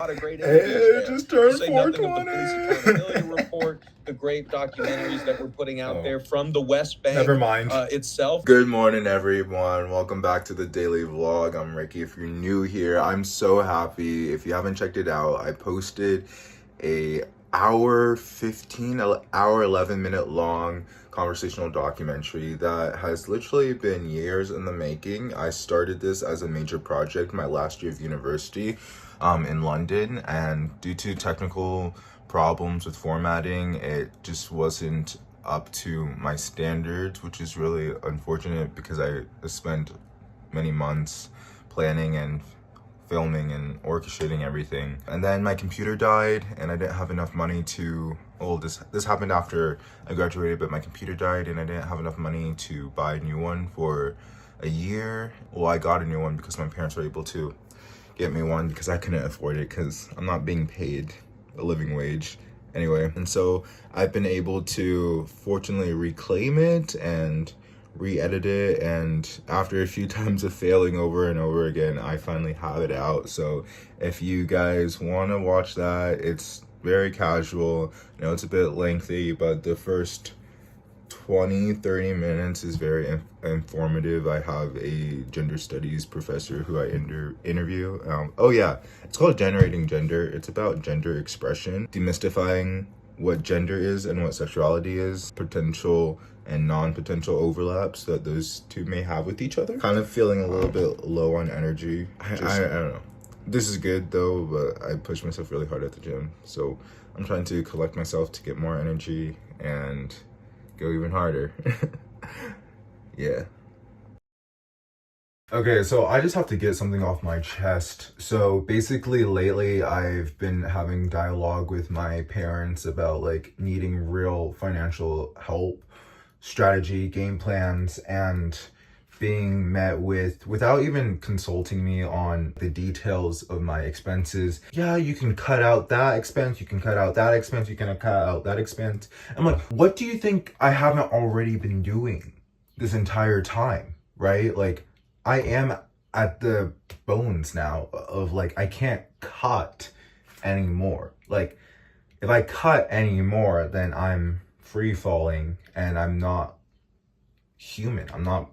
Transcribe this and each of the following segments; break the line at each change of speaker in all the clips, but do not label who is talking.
lot of great
Hey,
interviews there.
just turned
Say nothing of the
420.
Police Accountability Report, the great documentaries that we're putting out there from the West Bank
Never mind.
itself.
Good morning, everyone. Welcome back to the daily vlog. I'm Ricky. If you're new here, I'm so happy. If you haven't checked it out, I posted a hour 11 minute long conversational documentary that has literally been years in the making. I started this as a major project my last year of university in London, and due to technical problems with formatting, it just wasn't up to my standards, which is really unfortunate because I spent many months planning and filming and orchestrating everything. And then my computer died and I didn't have enough money to, well, this happened after I graduated, but my computer died and I didn't have enough money to buy a new one for a year. Well, I got a new one because my parents were able to get me one because I couldn't afford it because I'm not being paid a living wage anyway. And so I've been able to fortunately reclaim it and re-edit it, and after a few times of failing over and over again, I finally have it out. So if you guys want to watch that, it's very casual. I know it's a bit lengthy, but the first 20-30 minutes is very informative. I have a gender studies professor who I interview. Oh yeah, it's called Generating Gender. It's about gender expression, demystifying what gender is and what sexuality is, potential and non-potential overlaps that those two may have with each other. Kind of feeling a little bit low on energy. I don't know. This is good though, but I push myself really hard at the gym. So I'm trying to collect myself to get more energy and go even harder. Yeah. Okay, so I just have to get something off my chest. So basically lately I've been having dialogue with my parents about like needing real financial help, strategy, game plans, and being met without even consulting me on the details of my expenses. Yeah, you can cut out that expense, you can cut out that expense, you can cut out that expense. I'm like, what do you think I haven't already been doing this entire time, right? Like, I am at the bones now of like, I can't cut anymore. Like, if I cut anymore, then I'm free falling and I'm not human. I'm not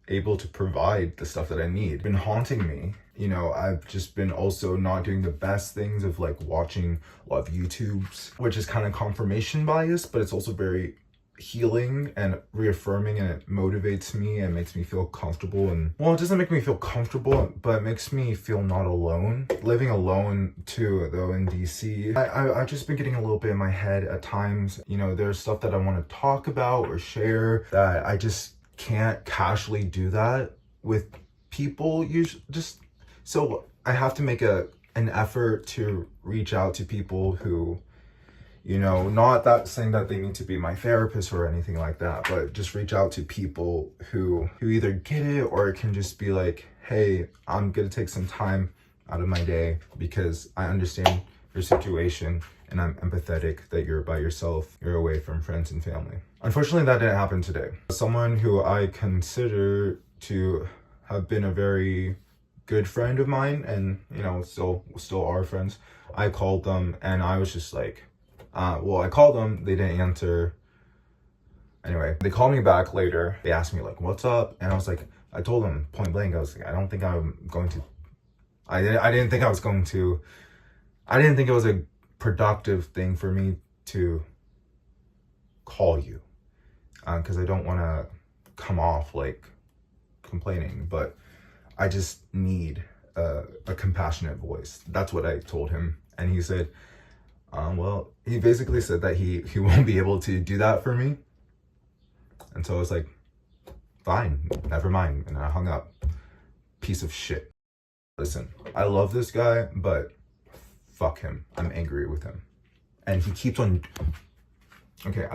able to provide the stuff that I need. It's been haunting me. You know, I've just been also not doing the best things of like watching a lot of YouTubes, which is kind of confirmation bias, but it's also very healing and reaffirming, and it motivates me and makes me feel comfortable. And well, it doesn't make me feel comfortable, but it makes me feel not alone. Living alone too though in DC, I've just been getting a little bit in my head at times. You know, there's stuff that I want to talk about or share that I just can't casually do that with people usually. Just so I have to make an effort to reach out to people who, you know, not that saying that they need to be my therapist or anything like that, but just reach out to people who either get it or it can just be like, hey, I'm gonna take some time out of my day because I understand your situation and I'm empathetic that you're by yourself, you're away from friends and family. Unfortunately, that didn't happen today. Someone who I consider to have been a very good friend of mine, and you know, still are friends, I called them and I was just like, I called them, they didn't answer. Anyway, they called me back later. They asked me like, what's up? And I was like, I told them point blank, I was like, I didn't think it was a productive thing for me to call you, because I don't want to come off like complaining, but I just need a compassionate voice. That's what I told him. And he said, well, he basically said that he won't be able to do that for me. And so I was like, fine, never mind. And I hung up. Piece of shit. Listen, I love this guy, but fuck him. I'm angry with him. And he keeps on... Okay,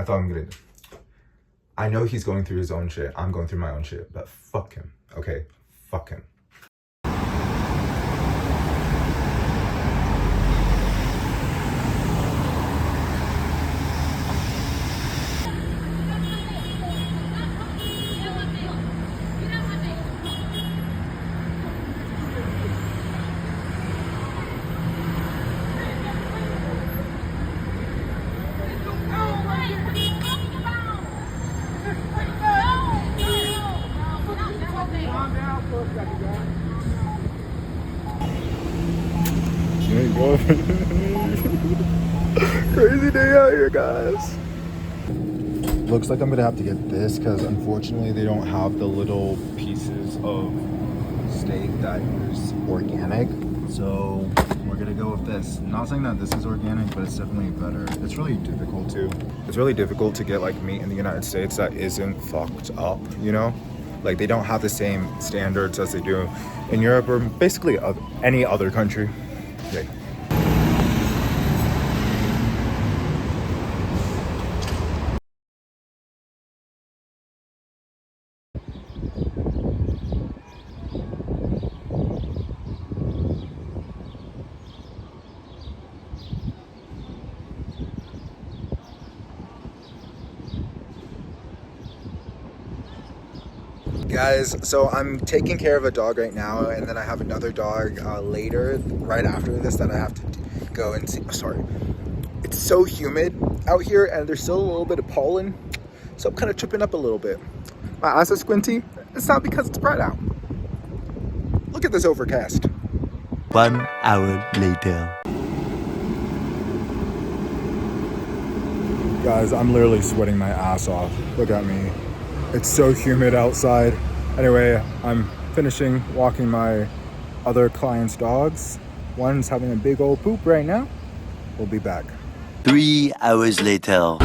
I know he's going through his own shit. I'm going through my own shit, but fuck him. Okay? Fuck him. Crazy day out here, guys. Looks like I'm gonna have to get this because unfortunately they don't have the little pieces of steak that is organic. So we're gonna go with this. Not saying that this is organic, but it's definitely better. It's really difficult too. It's really difficult to get like meat in the United States that isn't fucked up, you know? Like they don't have the same standards as they do in Europe or basically any other country. Yeah. Guys, so I'm taking care of a dog right now, and then I have another dog later, right after this, that I have to go and see. Sorry. It's so humid out here, and there's still a little bit of pollen, so I'm kind of tripping up a little bit. My eyes are squinty. It's not because it's bright out. Look at this overcast.
1 hour later.
Guys, I'm literally sweating my ass off. Look at me. It's so humid outside. Anyway, I'm finishing walking my other client's dogs. One's having a big old poop right now. We'll be back.
3 hours later.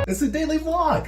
It's a daily vlog.